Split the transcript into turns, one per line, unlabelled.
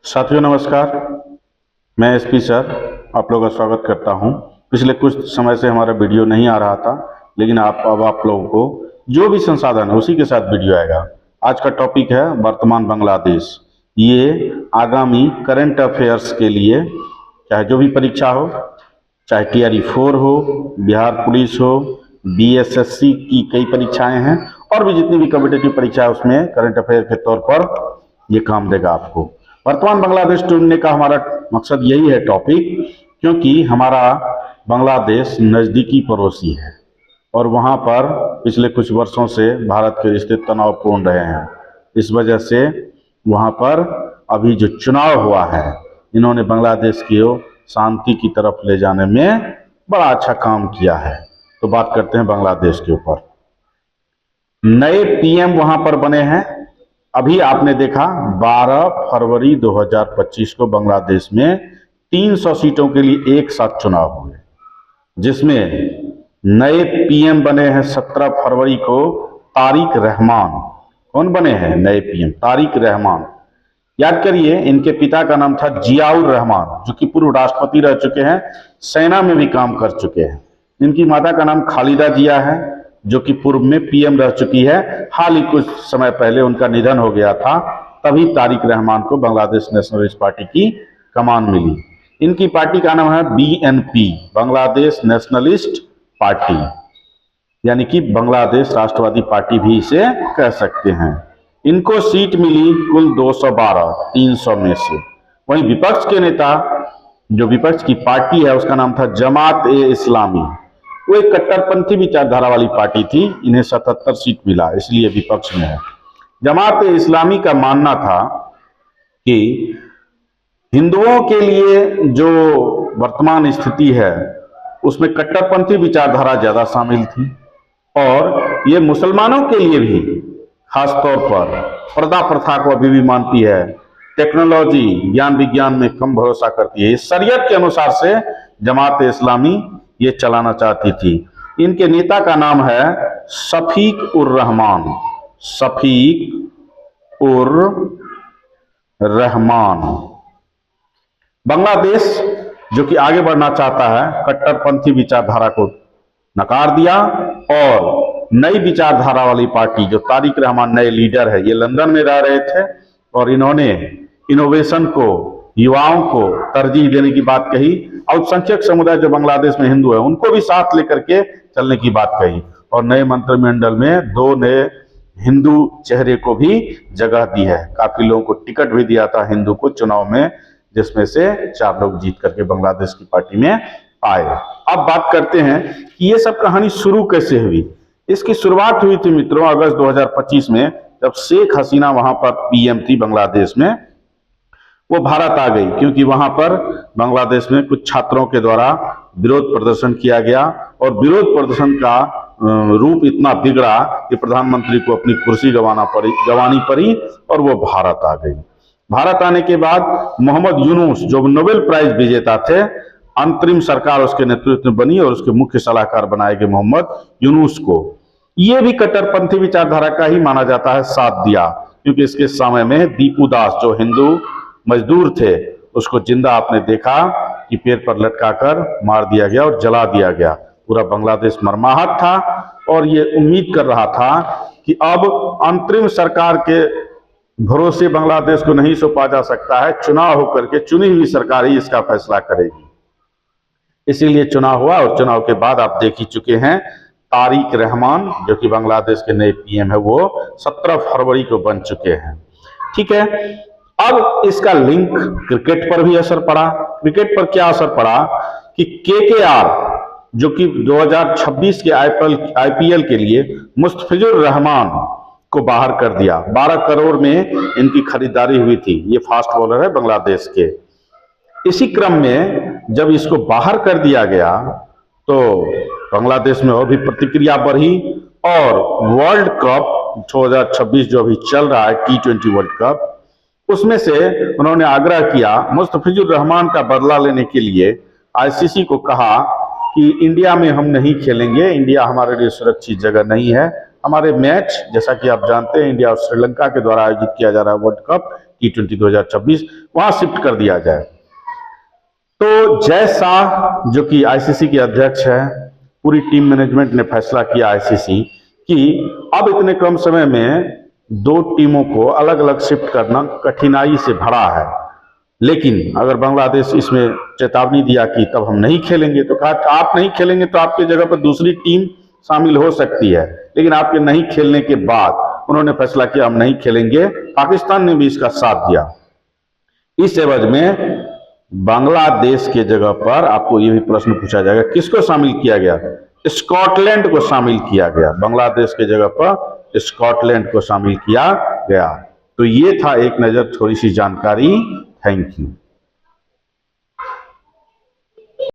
साथियों नमस्कार। मैं एसपी सर आप लोगों का स्वागत करता हूं। पिछले कुछ समय से हमारा वीडियो नहीं आ रहा था, लेकिन अब आप लोगों को जो भी संसाधन है उसी के साथ वीडियो आएगा। आज का टॉपिक है वर्तमान बांग्लादेश। ये आगामी करंट अफेयर्स के लिए, चाहे जो भी परीक्षा हो, चाहे TRE 4 हो, बिहार पुलिस हो, BSSC की कई परीक्षाएं हैं और भी जितनी भी कॉम्पिटिटिव परीक्षा है उसमें करंट अफेयर के तौर पर ये काम देगा आपको। वर्तमान बांग्लादेश ढूंढने का हमारा मकसद यही है टॉपिक, क्योंकि हमारा बांग्लादेश नज़दीकी पड़ोसी है और वहाँ पर पिछले कुछ वर्षों से भारत के रिश्ते तनावपूर्ण रहे हैं। इस वजह से वहाँ पर अभी जो चुनाव हुआ है, इन्होंने बांग्लादेश की शांति की तरफ ले जाने में बड़ा अच्छा काम किया है। तो बात करते हैं बांग्लादेश के ऊपर। नए PM वहाँ पर बने हैं। अभी आपने देखा 12 फरवरी 2025 को बांग्लादेश में 300 सीटों के लिए एक साथ चुनाव हुए, जिसमें नए PM बने हैं 17 फरवरी को तारिक रहमान। कौन बने हैं नए PM? तारिक रहमान। याद करिए, इनके पिता का नाम था जियाउर रहमान, जो कि पूर्व राष्ट्रपति रह चुके हैं, सेना में भी काम कर चुके हैं। इनकी माता का नाम खालिदा जिया है, जो कि पूर्व में PM रह चुकी है। हाल ही कुछ समय पहले उनका निधन हो गया था, तभी तारिक रहमान को बांग्लादेश नेशनलिस्ट पार्टी की कमान मिली। इनकी पार्टी का नाम है BNP, बांग्लादेश नेशनलिस्ट पार्टी, यानी कि बांग्लादेश राष्ट्रवादी पार्टी भी इसे कह सकते हैं। इनको सीट मिली कुल 212, 300 में से। वहीं विपक्ष के नेता, जो विपक्ष की पार्टी है, उसका नाम था जमात-ए-इस्लामी। वो एक कट्टरपंथी विचारधारा वाली पार्टी थी। इन्हें 77 सीट मिला, इसलिए विपक्ष में है। जमात-ए-इस्लामी का मानना था कि हिंदुओं के लिए जो वर्तमान स्थिति है उसमें कट्टरपंथी विचारधारा ज्यादा शामिल थी, और ये मुसलमानों के लिए भी खास तौर पर पर्दा प्रथा को अभी भी मानती है, टेक्नोलॉजी ज्ञान विज्ञान में कम भरोसा करती है। इस शरीयत के अनुसार से जमात-ए-इस्लामी ये चलाना चाहती थी। इनके नेता का नाम है शफीक उर रहमान। शफीक उर रहमान। बांग्लादेश जो कि आगे बढ़ना चाहता है, कट्टरपंथी विचारधारा को नकार दिया और नई विचारधारा वाली पार्टी, जो तारिक रहमान नए लीडर है, ये लंदन में रह रहे थे और इन्होंने इनोवेशन को, युवाओं को तरजीह देने की बात कही। अल्पसंख्यक समुदाय जो बांग्लादेश में हिंदू है उनको भी साथ लेकर के चलने की बात कही, और नए मंत्रिमंडल में 2 नए हिंदू चेहरे को भी जगह दी है। काफी लोगों को टिकट भी दिया था हिंदू को चुनाव में, जिसमें से 4 लोग जीत करके बांग्लादेश की पार्टी में आए। अब बात करते हैं कि ये सब कहानी शुरू कैसे हुई। इसकी शुरुआत हुई थी मित्रों अगस्त 2025 में, जब शेख हसीना वहां पर PM थी बांग्लादेश में। वो भारत आ गई क्योंकि वहां पर बांग्लादेश में कुछ छात्रों के द्वारा विरोध प्रदर्शन किया गया, और विरोध प्रदर्शन का रूप इतना बिगड़ा कि प्रधानमंत्री को अपनी कुर्सी गंवानी पड़ी और वो भारत आ गई। भारत आने के बाद मोहम्मद यूनुस, जो नोबेल प्राइज विजेता थे, अंतरिम सरकार उसके नेतृत्व में बनी और उसके मुख्य सलाहकार बनाए गए मोहम्मद यूनुस को। ये भी कट्टरपंथी विचारधारा का ही माना जाता है, साथ दिया, क्योंकि इसके समय में दीपू दास, जो हिंदू मजदूर थे, उसको जिंदा आपने देखा कि पेड़ पर लटकाकर मार दिया गया और जला दिया गया। पूरा बांग्लादेश मर्माहत था और ये उम्मीद कर रहा था कि अब अंतरिम सरकार के भरोसे बांग्लादेश को नहीं सौंपा जा सकता है, चुनाव होकर के चुनी हुई सरकार ही इसका फैसला करेगी। इसीलिए चुनाव हुआ, और चुनाव के बाद आप देख ही चुके हैं, तारिक रहमान जो कि बांग्लादेश के नए PM है, वो 17 फरवरी को बन चुके हैं। ठीक है, अब इसका लिंक क्रिकेट पर भी असर पड़ा। क्रिकेट पर क्या असर पड़ा कि KKR, जो कि 2026 के IPL के लिए मुस्तफिजुर रहमान को बाहर कर दिया। 12 करोड़ में इनकी खरीदारी हुई थी। ये फास्ट बॉलर है बांग्लादेश के। इसी क्रम में जब इसको बाहर कर दिया गया तो बांग्लादेश में और भी प्रतिक्रिया बढ़ी, और वर्ल्ड कप 2026 जो अभी चल रहा है, T20 वर्ल्ड कप, उसमें से उन्होंने आग्रह किया, मुस्तफिजुर रहमान का बदला लेने के लिए ICC को कहा कि इंडिया में हम नहीं खेलेंगे, इंडिया हमारे लिए सुरक्षित जगह नहीं है। हमारे मैच, जैसा कि आप जानते हैं, इंडिया और श्रीलंका के द्वारा आयोजित किया जा रहा है वर्ल्ड कप, T20 2026 वहां शिफ्ट कर दिया जाए। तो जय शाह जो कि आईसीसी के अध्यक्ष है, पूरी टीम मैनेजमेंट ने फैसला किया आईसीसी कि अब इतने कम समय में 2 टीमों को अलग अलग शिफ्ट करना कठिनाई से भरा है, लेकिन अगर बांग्लादेश इसमें चेतावनी दिया कि तब हम नहीं खेलेंगे, तो कहा आप नहीं खेलेंगे तो आपके जगह पर दूसरी टीम शामिल हो सकती है, लेकिन आपके नहीं खेलने के बाद उन्होंने फैसला किया हम नहीं खेलेंगे। पाकिस्तान ने भी इसका साथ दिया। इस एवज में बांग्लादेश के जगह पर आपको ये भी प्रश्न पूछा जाएगा किसको शामिल किया गया? स्कॉटलैंड को शामिल किया गया। बांग्लादेश के जगह पर स्कॉटलैंड को शामिल किया गया। तो ये था एक नजर थोड़ी सी जानकारी। Thank you.